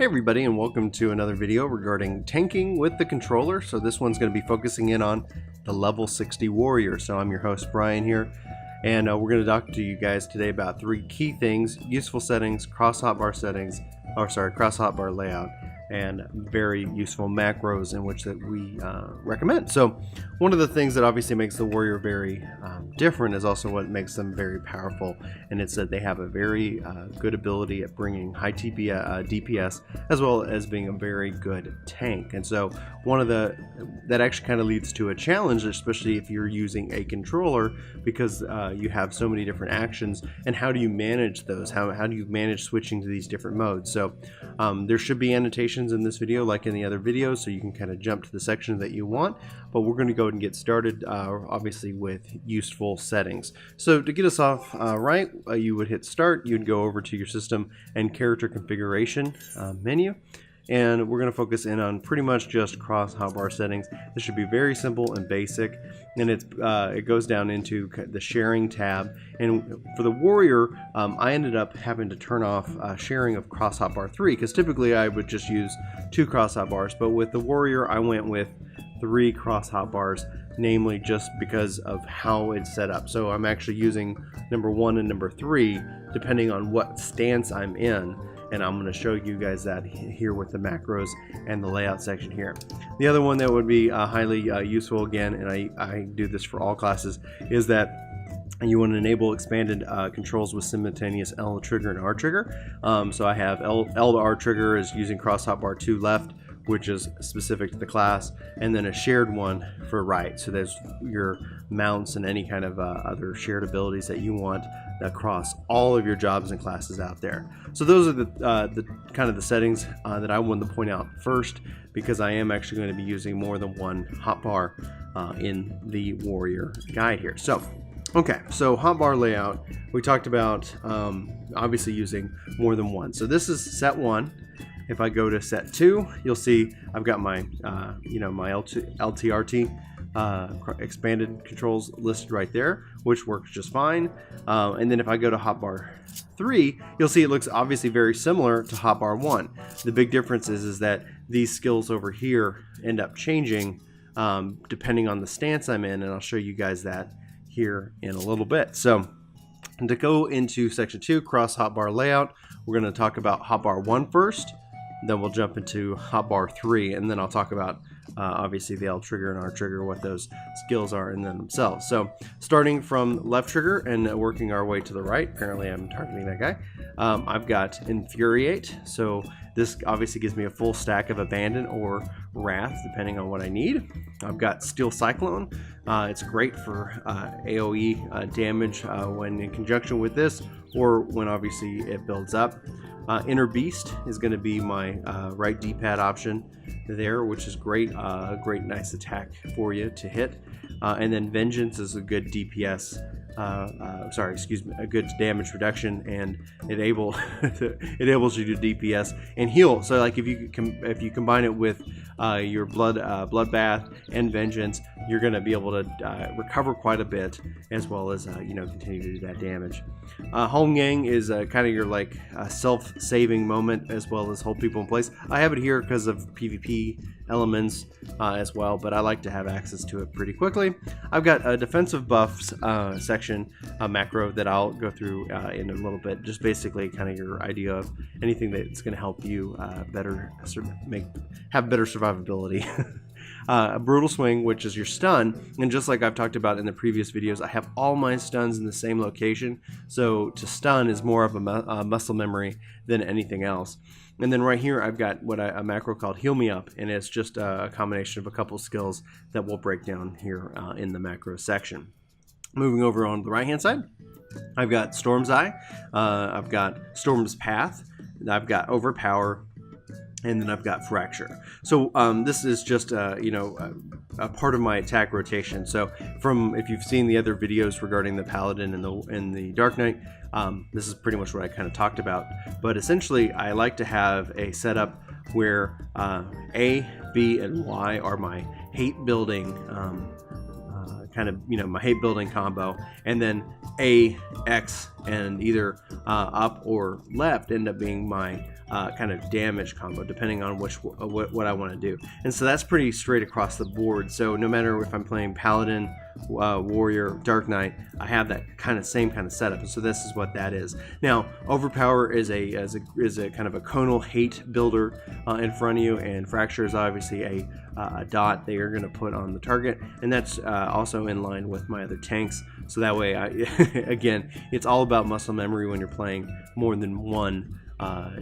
Hey everybody, and welcome to another video regarding tanking with the controller. So this one's going to be focusing in on the level 60 warrior. So I'm your host Brian here, and we're going to talk to you guys today about three key things: useful settings, cross hotbar layout, and very useful macros in which that we recommend. So one of the things that obviously makes the warrior very different is also what makes them very powerful, and it's that they have a very good ability at bringing high DPS as well as being a very good tank. And so one of that actually kind of leads to a challenge, especially if you're using a controller, because you have so many different actions, and how do you manage those? How do you manage switching to these different modes? So there should be annotations in this video like in the other videos, so you can kind of jump to the section that you want, but we're going to go ahead and get started obviously with useful settings. So to get us off right, you would hit start, you'd go over to your system and character configuration menu, and we're going to focus in on pretty much just cross hotbar settings. This should be very simple and basic, and it goes down into the sharing tab. And for the warrior, I ended up having to turn off sharing of cross hotbar 3, because typically I would just use 2 cross hotbars, but with the warrior I went with 3 cross hotbars, namely just because of how it's set up. So I'm actually using number 1 and number 3 depending on what stance I'm in, and I'm going to show you guys that here with the macros and the layout section here. The other one that would be highly useful, again, and I do this for all classes, is that you want to enable expanded controls with simultaneous L trigger and R trigger. So I have L to R trigger is using cross hotbar 2 left, which is specific to the class, and then a shared one for right. So there's your mounts and any kind of other shared abilities that you want across all of your jobs and classes out there. So those are the kind of the settings that I wanted to point out first, because I am actually going to be using more than one hotbar in the warrior guide here. So okay, so hotbar layout, we talked about obviously using more than one. So this is set 1. If I go to set 2, you'll see I've got my my LTRT expanded controls listed right there, which works just fine. And then if I go to hotbar 3, you'll see it looks obviously very similar to hotbar 1. The big difference is that these skills over here end up changing depending on the stance I'm in, and I'll show you guys that here in a little bit. So to go into section 2, cross hotbar layout, we're going to talk about hotbar 1 first, then we'll jump into hotbar 3, and then I'll talk about obviously the L trigger and R trigger, what those skills are in themselves. So starting from left trigger and working our way to the right, apparently I'm targeting that guy, I've got Infuriate. So this obviously gives me a full stack of Abandon or Wrath depending on what I need. I've got Steel Cyclone. It's great for AoE damage when in conjunction with this, or when obviously it builds up. Inner Beast is going to be my right D-pad option there, which is great. Great, nice attack for you to hit. And then Vengeance is a good DPS. A good damage reduction, and it enables you to DPS and heal. So like if you combine it with your bloodbath and Vengeance, you're going to be able to recover quite a bit, as well as continue to do that damage. Home Gang is kind of your like self-saving moment, as well as hold people in place. I have it here because of PvP elements as well, but I like to have access to it pretty quickly. I've got a defensive buffs section macro that I'll go through in a little bit, just basically kind of your idea of anything that's going to help you have better survivability. A Brutal Swing, which is your stun, and just like I've talked about in the previous videos, I have all my stuns in the same location, so to stun is more of a muscle memory than anything else. And then right here I've got a macro called Heal Me Up, and it's just a combination of a couple skills that we'll break down here in the macro section. Moving over on the right hand side, I've got Storm's Eye, I've got Storm's Path, I've got Overpower, and then I've got Fracture. So this is just a part of my attack rotation. So if you've seen the other videos regarding the Paladin and the Dark Knight, this is pretty much what I kind of talked about. But essentially, I like to have a setup where A, B, and Y are my hate building my hate building combo, and then A, X, and either up or left end up being my kind of damage combo, depending on what I want to do. And so that's pretty straight across the board. So no matter if I'm playing Paladin, Warrior, Dark Knight, I have that same kind of setup. And so this is what that is. Now, Overpower is a kind of a conal hate builder in front of you, and Fracture is obviously a dot they are going to put on the target, and that's also in line with my other tanks. So that way, again, it's all about muscle memory when you're playing more than one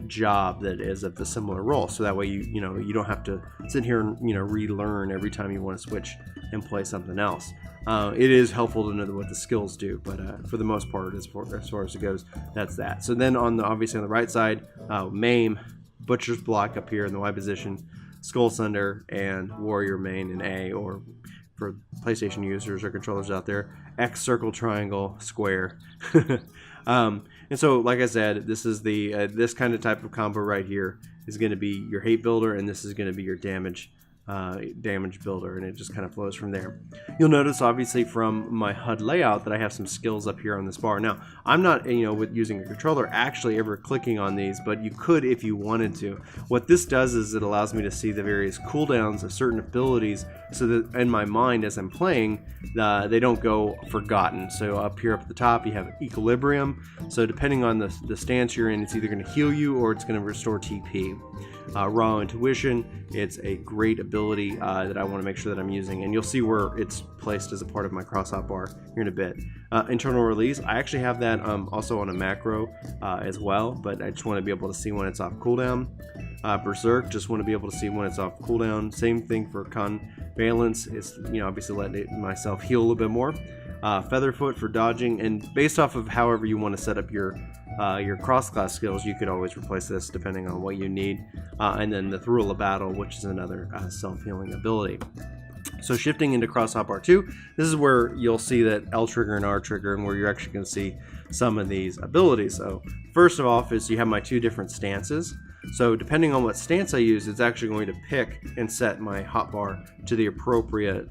job that is of the similar role. So that way you don't have to sit here and relearn every time you want to switch and play something else. It is helpful to know what the skills do, but for the most part, as far as it goes, that's that. So then obviously on the right side, Maim, Butcher's Block up here in the Y position, Skull Sunder, and Warrior Main in A, or for PlayStation users or controllers out there, X, circle, triangle, square. And so, like I said, this is this kind of type of combo right here is going to be your hate builder, and this is going to be your damage builder, and it just kind of flows from there. You'll notice, obviously, from my HUD layout that I have some skills up here on this bar. Now, I'm not, with using a controller, actually ever clicking on these, but you could if you wanted to. What this does is it allows me to see the various cooldowns of certain abilities, so that in my mind as I'm playing, they don't go forgotten. So up here up at the top, you have Equilibrium. So depending on the stance you're in, it's either going to heal you or it's going to restore TP. Raw Intuition, it's a great ability that I want to make sure that I'm using, and you'll see where it's placed as a part of my cross hotbar here in a bit. Internal Release, I actually have that also on a macro as well, but I just want to be able to see when it's off cooldown. Berserk, just want to be able to see when it's off cooldown. Same thing for Convalence, it's obviously letting myself heal a little bit more. Featherfoot for dodging, and based off of however you want to set up your cross-class skills, you could always replace this depending on what you need. And then the Thrill of Battle, which is another self-healing ability. So shifting into cross hotbar 2, this is where you'll see that L trigger and R trigger, and where you're actually going to see some of these abilities. So first of all is you have my two different stances. So depending on what stance I use, it's actually going to pick and set my hotbar to the appropriate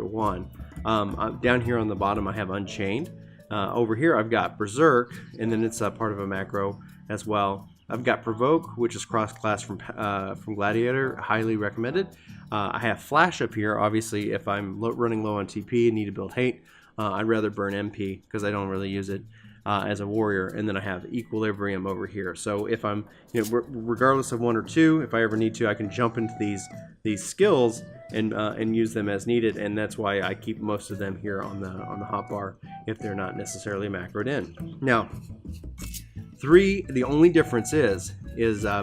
one. Down here on the bottom, I have Unchained. Over here, I've got Berserk, and then it's a part of a macro as well. I've got Provoke, which is cross-class from Gladiator, highly recommended. I have Flash up here. Obviously, if I'm running low on TP and need to build hate, I'd rather burn MP because I don't really use it as a warrior. And then I have Equilibrium over here. So if I'm, regardless of one or two, if I ever need to, I can jump into these skills and use them as needed. And that's why I keep most of them here on the hotbar if they're not necessarily macroed in. Now, 3, the only difference is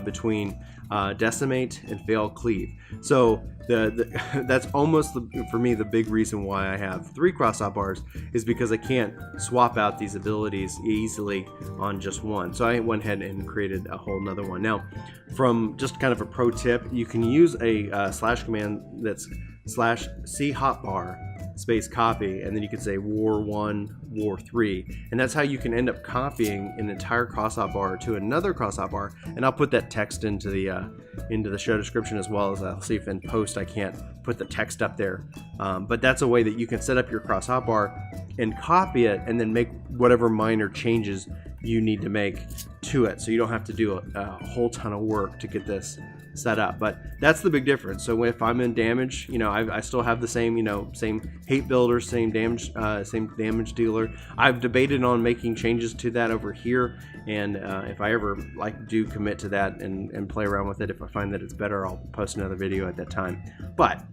between Decimate and Fail Cleave. So that's almost for me the big reason why I have 3 cross hotbars is because I can't swap out these abilities easily on just one. So I went ahead and created a whole nother one. Now, from just kind of a pro tip, you can use a slash command that's /c hotbar space copy, and then you can say war 1, war 3, and that's how you can end up copying an entire cross hotbar to another cross hotbar. And I'll put that text into the show description, as well as I'll see if in post I can't put the text up there. But that's a way that you can set up your cross hotbar and copy it, and then make whatever minor changes you need to make to it, so you don't have to do a whole ton of work to get this set up. But that's the big difference. So if I'm in damage, I still have the same same hate builder, same damage dealer. I've debated on making changes to that over here, and if I ever do commit to that and play around with it, if I find that it's better, I'll post another video at that time. But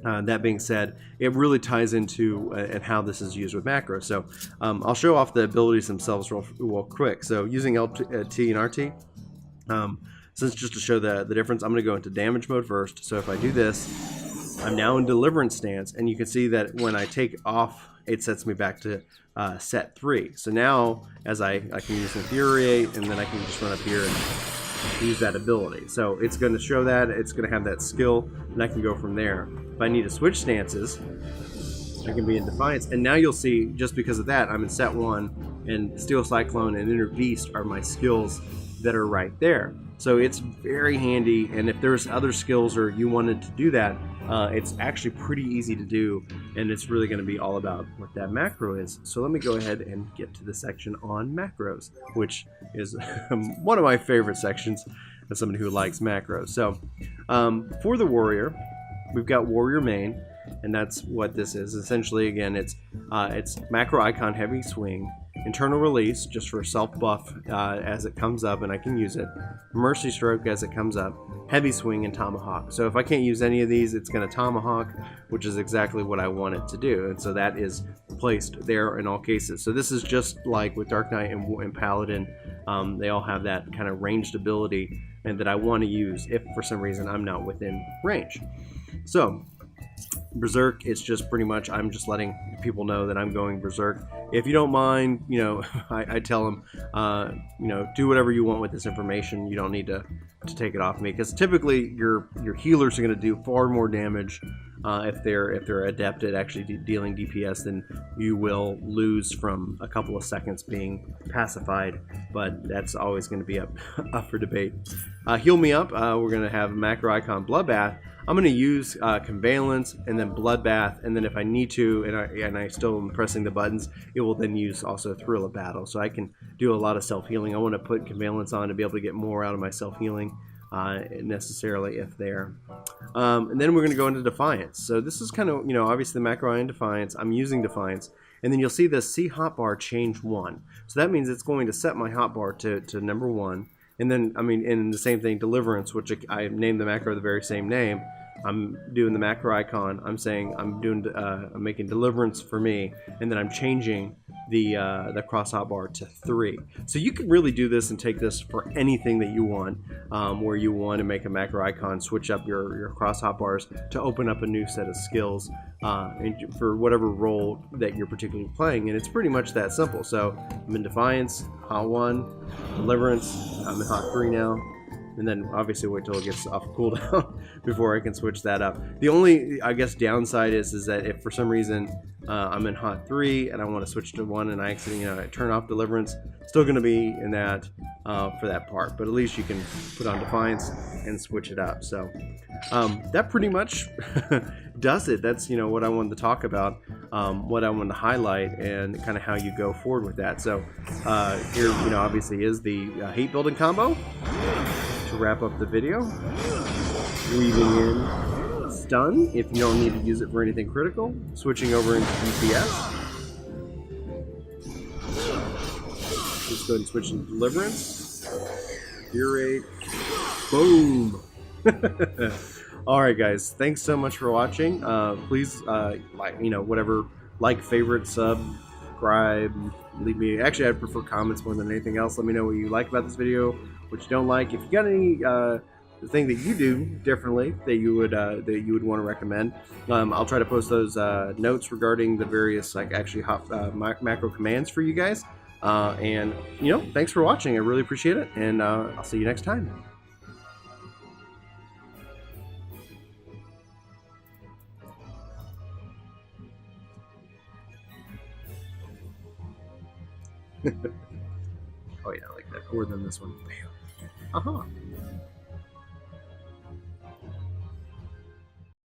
that being said, it really ties into and how this is used with macros. So I'll show off the abilities themselves real quick. So using LT and RT, since just to show the difference, I'm going to go into damage mode first. So if I do this, I'm now in deliverance stance, and you can see that when I take off, it sets me back to set 3. So now, as I can use Infuriate, and then I can just run up here and use that ability. So it's going to show that, it's going to have that skill, and I can go from there. If I need to switch stances, I can be in Defiance, and now you'll see, just because of that, I'm in set 1, and Steel Cyclone and Inner Beast are my skills that are right there. So it's very handy, and if there's other skills or you wanted to do that, it's actually pretty easy to do, and it's really going to be all about what that macro is. So let me go ahead and get to the section on macros, which is one of my favorite sections as somebody who likes macros. So for the warrior, we've got warrior main, and that's what this is. Essentially, again, it's macro icon heavy swing, internal release just for self buff as it comes up and I can use it, mercy stroke as it comes up, heavy swing, and tomahawk. So if I can't use any of these, it's going to tomahawk, which is exactly what I want it to do, and so that is placed there in all cases. So this is just like with Dark Knight and Paladin. They all have that kind of ranged ability and that I want to use if for some reason I'm not within range. So Berserk, it's just pretty much I'm just letting people know that I'm going Berserk. If you don't mind, you know, I tell them, you know, do whatever you want with this information. You don't need to take it off me, because typically your healers are going to do far more damage if they're adept at actually dealing DPS than you will lose from a couple of seconds being pacified. But that's always going to be up for debate. Heal me up. We're going to have macro icon Bloodbath. I'm going to use Convalence and then Bloodbath, and then if I need to, and I still am pressing the buttons, it will then use also Thrill of Battle. So I can do a lot of self-healing. I want to put Convalence on to be able to get more out of my self-healing necessarily if there. And then we're going to go into Defiance. So this is kind of, you know, obviously the macro in Defiance. I'm using Defiance. And then you'll see this C hotbar change 1. So that means it's going to set my hotbar to number 1. And then, I mean, in the same thing, Deliverance, which I named the macro the very same name. I'm doing the macro icon. I'm saying I'm making Deliverance for me, and then I'm changing the cross hotbar to 3. So you can really do this and take this for anything that you want, where you want to make a macro icon, switch up your cross hotbars to open up a new set of skills for whatever role that you're particularly playing, and it's pretty much that simple. So I'm in Defiance, Hot 1, Deliverance. I'm in Hot 3 now. And then obviously wait till it gets off cooldown before I can switch that up. The only, I guess, downside is that if for some reason I'm in Hot 3 and I want to switch to 1 and I accidentally turn off Deliverance, still going to be in that for that part. But at least you can put on Defiance and switch it up. So that pretty much does it. That's, you know, what I wanted to talk about, what I wanted to highlight, and kind of how you go forward with that. So here, you know, obviously is the hate building combo to wrap up the video. Weaving in stun if you don't need to use it for anything critical. Switching over into DPS. Just go ahead and switch into Deliverance. Fear rate. Boom. Alright guys, thanks so much for watching. Please like, favorite, subscribe, leave me, actually I prefer comments more than anything else. Let me know what you like about this video, what you don't like. If you got any thing that you do differently that you would want to recommend, I'll try to post those notes regarding the various macro commands for you guys. And you know, thanks for watching. I really appreciate it, and I'll see you next time. Oh yeah, I like that more than this one. Uh-huh.